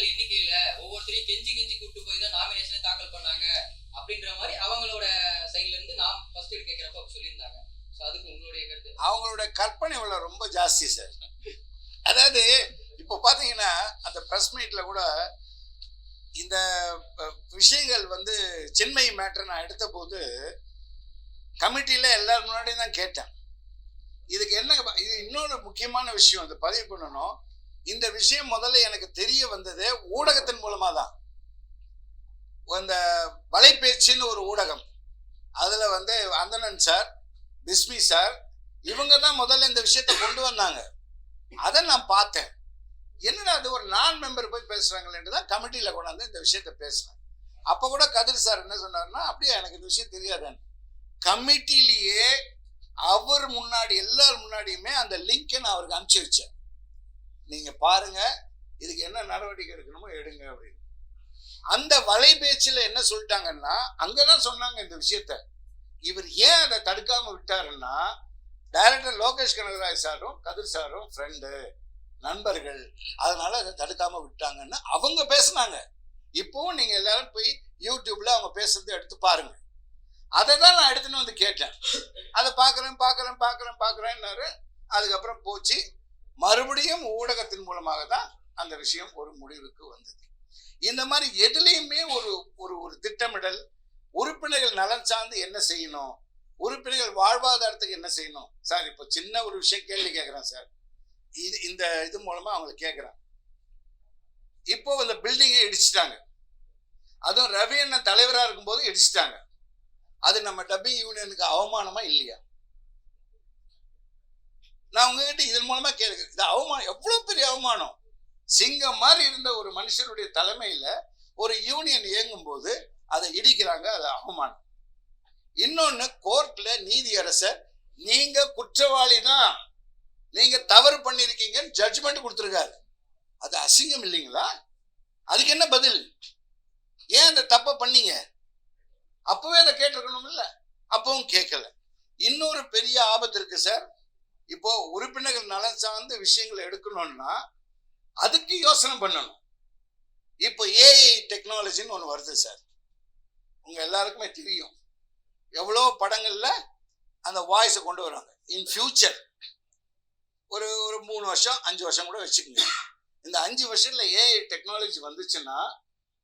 உறுப்பினர்கள் எண்ணிக்கையில ஒவ்வொருத்தரையும் கெஞ்சி கெஞ்சி கூட்டு போய் தான் நாமினேஷனை தாக்கல் பண்ணாங்க அப்படின்ற மாதிரி அவங்களோட சைட்ல இருந்து நான் ஃபர்ஸ்ட் கேட்கிறப்ப சொல்லியிருந்தாங்க. அதுக்கு உங்களுடைய கருத்து? அவங்களோட கற்பனை உள்ள ரொம்ப ஜாஸ்தி சார். அதாவது இப்போ பாத்தீங்கன்னா அந்த பிரஸ் மீட்ல கூட இந்த விஷயங்கள் வந்து சென்னை மேட்டர் நான் எடுத்த போது கமிட்டியில எல்லாரும் முன்னாடியும் தான் கேட்டேன். இதுக்கு என்ன, இது இன்னொரு முக்கியமான விஷயம் அது பதிவு பண்ணணும். இந்த விஷயம் முதல்ல எனக்கு தெரிய வந்தது ஊடகத்தின் மூலமா தான். அந்த வலைபேச்சுன்னு ஒரு ஊடகம், அதுல வந்து அந்தணன் சார், பிஸ்மி சார், இவங்க தான் முதல்ல இந்த விஷயத்தை கொண்டு வந்தாங்க. அதை நான் பார்த்தேன். என்னடா அது ஒரு நான் மெம்பர் போய் பேசுறாங்களேன்னு தான் கமிட்டியில கொண்டாந்து இந்த விஷயத்த பேசுறேன். அப்ப கூட கதிர் சார் என்ன சொன்னாருன்னா, அப்படியே எனக்கு இந்த விஷயம் தெரியாதான்னு. கமிட்டிலேயே அவர் முன்னாடி எல்லாரும் முன்னாடியுமே அந்த லிங்கை நான் அவருக்கு அனுப்பிச்சு வச்சேன். நீங்க பாருங்க, இதுக்கு என்ன நடவடிக்கை எடுக்கணுமோ எடுங்க அப்படின்னு. அந்த வலைபேச்சுல என்ன சொல்லிட்டாங்கன்னா, அங்கதான் சொன்னாங்க இந்த விஷயத்த. இவர் ஏன் அதை தடுக்காம விட்டாருன்னா, டைரக்டர் லோகேஷ் கனகராஜ் சாரும் கதிர் சாரும் ஃப்ரெண்டு, நண்பர்கள், அதனால அதை தடுக்காம விட்டாங்கன்னு அவங்க பேசினாங்க. இப்பவும் நீங்க எல்லாரும் போய் யூடியூப்ல அவங்க பேசுறதை எடுத்து பாருங்க. அதை தான் நான் எடுத்துன்னு வந்து கேட்டேன். அதை பார்க்குறேன்னாரு. அதுக்கப்புறம் போச்சு. மறுபடியும் ஊடகத்தின் மூலமாக தான் அந்த விஷயம் ஒரு முடிவுக்கு வந்தது. இந்த மாதிரி எதுலேயுமே ஒரு ஒரு ஒரு திட்டமிடல், உறுப்பினர்கள் நலன் சார்ந்து என்ன செய்யணும், உறுப்பினர்கள் வாழ்வாதாரத்துக்கு என்ன செய்யணும். சார் இப்போ சின்ன ஒரு விஷயம் கேள்வி கேட்குறேன் சார், இந்த இது மூலமா அவங்களை கேட்குறேன். இப்போ இந்த பில்டிங்கை இடிச்சிட்டாங்க, அதுவும் ரவி அண்ணன் தலைவராக இருக்கும்போது இடிச்சிட்டாங்க. அது நம்ம டப்பிங் யூனியனுக்கு அவமானமா இல்லையா? நான் உங்ககிட்ட இதன் மூலமா கேட்கிறேன், இது அவமானம், எவ்வளவு பெரிய அவமானம். சிங்கம் மாதிரி இருந்த ஒரு மனுஷனுடைய தலைமையில ஒரு யூனியன் இயங்கும் போது அதை இடிக்கிறாங்க, அது அவமானம். இன்னொன்னு, கோர்ட்ல நீதியரசர் நீங்க குற்றவாளி தான், நீங்க தவறு பண்ணிருக்கீங்கன்னு ஜட்ஜ்மெண்ட் கொடுத்துருக்காரு. அது அசிங்கம் இல்லைங்களா? அதுக்கு என்ன பதில்? ஏன் அந்த தப்பை பண்ணீங்க? அப்பவே அதை கேட்டிருக்கணும் இல்ல, அப்பவும் கேட்கல. இன்னொரு பெரிய ஆபத்து இருக்கு சார். இப்போ உறுப்பினர்கள் நலன் சார்ந்த விஷயங்களை எடுக்கணும்னா அதுக்கு யோசனை பண்ணணும். இப்போ ஏஐ டெக்னாலஜின்னு ஒன்று வருது சார், உங்க எல்லாருக்குமே தெரியும். எவ்வளோ படங்கள்ல அந்த வாய்ஸை கொண்டு வராங்க. இன் ஃபியூச்சர் ஒரு 3 வருஷம் 5 வருஷம் கூட வச்சுக்கோங்க. இந்த 5 வருஷத்துல ஏஐ டெக்னாலஜி வந்துச்சுன்னா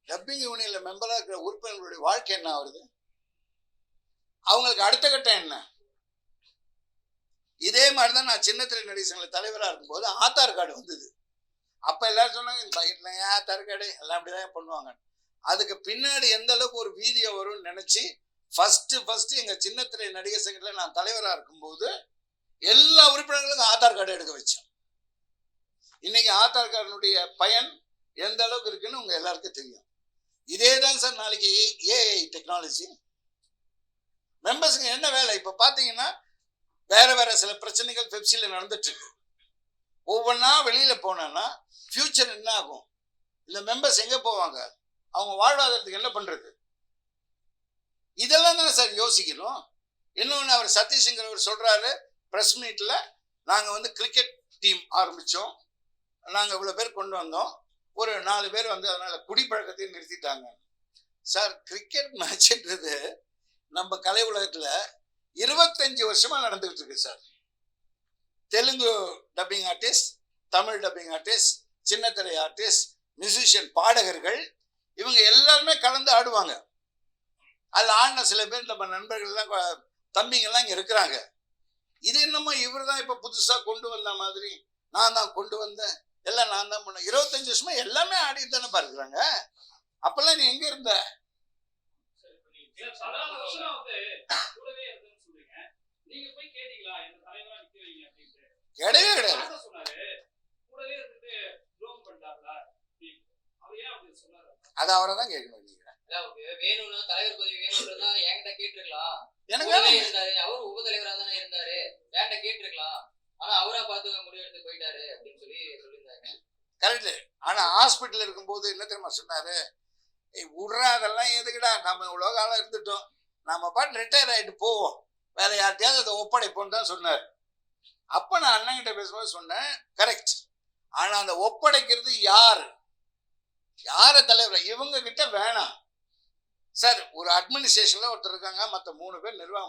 டப்பிங் யூனியன்ல மெம்பரா இருக்கிற உறுப்பினர்களுடைய வாழ்க்கை என்ன ஆகுது? அவங்களுக்கு அடுத்த கட்டம் என்ன? இதே மாதிரிதான் நான் சின்னத்திரை நடிகர் சங்க தலைவராக இருக்கும்போது ஆதார் கார்டு வந்தது. அப்ப எல்லாரும் சொன்னாங்க ஆதார் கார்டு எல்லாம் அப்படிதான் பண்ணுவாங்க. அதுக்கு பின்னாடி எந்த அளவுக்கு ஒரு வீடியோ வரும்னு நினைச்சு ஃபர்ஸ்ட் எங்க சின்னத்திரை நடிகர் சங்கத்துல நான் தலைவராக இருக்கும்போது எல்லா உறுப்பினர்களுக்கும் ஆதார் கார்டு எடுக்க வச்சேன். இன்னைக்கு ஆதார் கார்டுடைய பயன் எந்த அளவுக்கு இருக்குன்னு உங்க எல்லாருக்கும் தெரியும். இதே தான் சார் நாளைக்கு ஏஐ டெக்னாலஜி. மெம்பர்ஸுக்கு என்ன வேலை? இப்ப பாத்தீங்கன்னா வேற சில பிரச்சனைகள் பெப்சில நடந்துட்டு இருக்கு. ஒவ்வொன்றா வெளியில போனா ஃபியூச்சர் என்ன ஆகும்? இந்த மெம்பர்ஸ் எங்க போவாங்க? அவங்க வாழ்வாதாரத்துக்கு என்ன பண்றது? இதெல்லாம் தானே சார் யோசிக்கணும். இன்னொன்னு, அவர் சதீஷ்ங்கிறவர் சொல்றாரு பிரஸ் மீட்ல, நாங்க வந்து கிரிக்கெட் டீம் ஆரம்பிச்சோம், நாங்க இவ்வளவு பேர் கொண்டு வந்தோம், ஒரு 4 பேர் வந்து அதனால குடிப்பழக்கத்தையும் நிறுத்திட்டாங்க. சார், கிரிக்கெட் மேட்ச்ன்றது நம்ம கலை உலகத்துல 25 வருஷமா நடந்துகிட்டு இருக்கு sir. Telugu dubbing artist, Tamil dubbing artist, சின்னத்திரை ஆர்டிஸ்ட், மியூசிஷியன், பாடகர்கள், இவங்க எல்லாருமே கலந்து ஆடுவாங்க. அதில் ஆடின சில பேர் நம்ம நண்பர்கள்லாம், தம்பிங்கெல்லாம் இங்க இருக்கிறாங்க. இது என்னமோ இவர் தான் இப்ப புதுசா கொண்டு வந்த மாதிரி, நான் தான் கொண்டு வந்தேன், எல்லாம் நான் தான் பண்ணேன். 25 வருஷமா எல்லாமே ஆடிட்டு தானே பாருக்குறாங்க. அப்பெல்லாம் நீ எங்க இருந்த? கிடையவே கிடையாது. அது அவரை தான் கேட்கணும். வேணும்னா தலைவர் பதவி வேணும்ன்றதா என்கிட்ட கேட்டிருக்கலாம். எனக்கு இருந்தாரு, அவரு உபதலைவரா தானே இருந்தாரு, என்கிட்ட கேட்டிருக்கலாம். ஆனா அவரா பார்த்து முடிவெடுத்து போயிட்டாரு அப்படின்னு சொல்லியிருந்தாங்க. கரெக்ட். ஆனா ஹாஸ்பிட்டல் இருக்கும்போது என்ன தெரியுமா சொன்னாரு? விடுறா, அதெல்லாம் எதுக்குடா, நம்ம இவ்வளோ காலம் இருந்துட்டோம், நம்ம பாட்டு ரிட்டையர் ஆகிட்டு போவோம், வேற யார்ட்டையாவது அதை ஒப்படைப்போன்னு தான் சொன்னார். அப்ப நான் அண்ணன் கிட்ட பேசும்போது சொன்னேன், கரெக்ட். ஆனா அந்த ஒப்படைக்கிறது யார்? தலைவர் இவங்க கிட்ட வேணாம் சார். ஒரு அட்மினிஸ்ட்ரேஷன்ல ஒருத்தர் இருக்காங்க, மற்ற 3 பேர் நிர்வாகம்